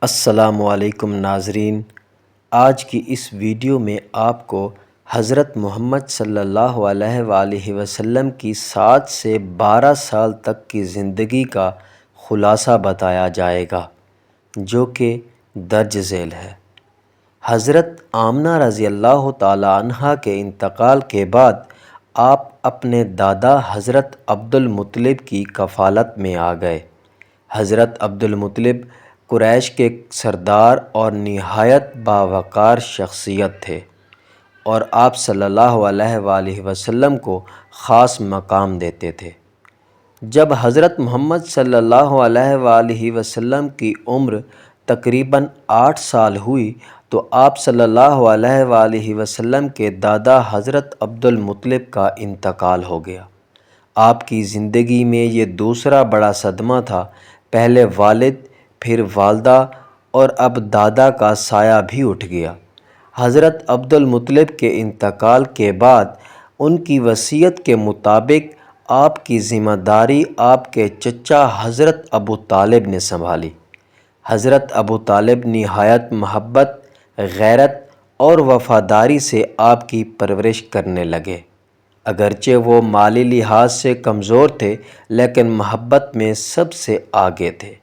السلام علیکم ناظرین، آج کی اس ویڈیو میں آپ کو حضرت محمد صلی اللہ علیہ وآلہ وسلم کی 7 سے 12 سال تک کی زندگی کا خلاصہ بتایا جائے گا، جو کہ درج ذیل ہے۔ حضرت آمنہ رضی اللہ تعالی عنہا کے انتقال کے بعد آپ اپنے دادا حضرت عبدالمطلب کی کفالت میں آ گئے۔ حضرت عبدالمطلب قریش کے سردار اور نہایت باوقار شخصیت تھے اور آپ صلی اللہ علیہ وآلہ وسلم کو خاص مقام دیتے تھے۔ جب حضرت محمد صلی اللہ علیہ وآلہ وسلم کی عمر تقریباً 8 سال ہوئی تو آپ صلی اللہ علیہ وآلہ وسلم کے دادا حضرت عبدالمطلب کا انتقال ہو گیا۔ آپ کی زندگی میں یہ دوسرا بڑا صدمہ تھا۔ پہلے والد، پھر والدہ اور اب دادا کا سایہ بھی اٹھ گیا۔ حضرت عبدالمطلب کے انتقال کے بعد ان کی وصیت کے مطابق آپ کی ذمہ داری آپ کے چچا حضرت ابو طالب نے سنبھالی۔ حضرت ابو طالب نہایت محبت، غیرت اور وفاداری سے آپ کی پرورش کرنے لگے۔ اگرچہ وہ مالی لحاظ سے کمزور تھے لیکن محبت میں سب سے آگے تھے۔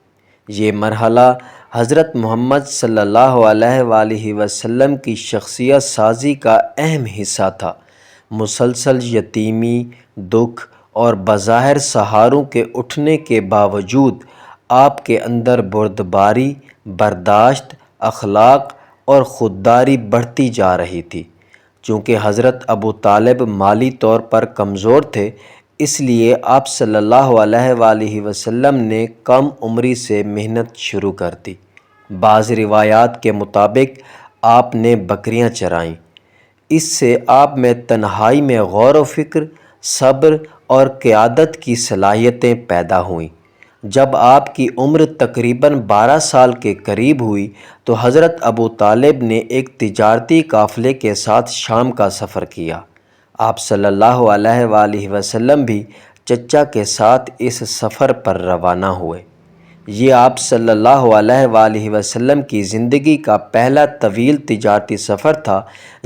یہ مرحلہ حضرت محمد صلی اللہ علیہ وآلہ وسلم کی شخصیت سازی کا اہم حصہ تھا۔ مسلسل یتیمی، دکھ اور بظاہر سہاروں کے اٹھنے کے باوجود آپ کے اندر بردباری، برداشت، اخلاق اور خودداری بڑھتی جا رہی تھی۔ چونکہ حضرت ابو طالب مالی طور پر کمزور تھے، اس لیے آپ صلی اللہ علیہ وآلہ وسلم نے کم عمری سے محنت شروع کر دی۔ بعض روایات کے مطابق آپ نے بکریاں چرائیں۔ اس سے آپ میں تنہائی میں غور و فکر، صبر اور قیادت کی صلاحیتیں پیدا ہوئیں۔ جب آپ کی عمر تقریباً 12 سال کے قریب ہوئی تو حضرت ابو طالب نے ایک تجارتی قافلے کے ساتھ شام کا سفر کیا۔ آپ صلی اللہ علیہ وآلہ وسلم بھی چچا کے ساتھ اس سفر پر روانہ ہوئے۔ یہ آپ صلی اللہ علیہ وآلہ وسلم کی زندگی کا پہلا طویل تجارتی سفر تھا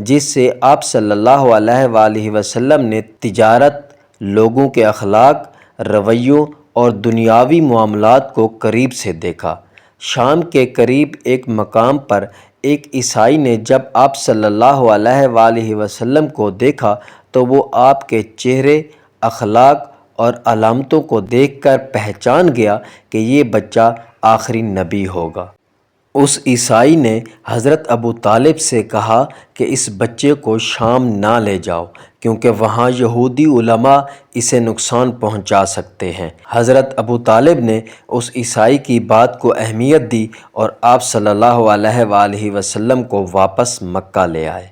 جس سے آپ صلی اللہ علیہ وآلہ وسلم نے تجارت، لوگوں کے اخلاق، رویوں اور دنیاوی معاملات کو قریب سے دیکھا۔ شام کے قریب ایک مقام پر ایک عیسائی نے جب آپ صلی اللہ علیہ وآلہ وسلم کو دیکھا تو وہ آپ کے چہرے، اخلاق اور علامتوں کو دیکھ کر پہچان گیا کہ یہ بچہ آخری نبی ہوگا۔ اس عیسائی نے حضرت ابو طالب سے کہا کہ اس بچے کو شام نہ لے جاؤ کیونکہ وہاں یہودی علماء اسے نقصان پہنچا سکتے ہیں۔ حضرت ابو طالب نے اس عیسائی کی بات کو اہمیت دی اور آپ صلی اللہ علیہ وآلہ وسلم کو واپس مکہ لے آئے۔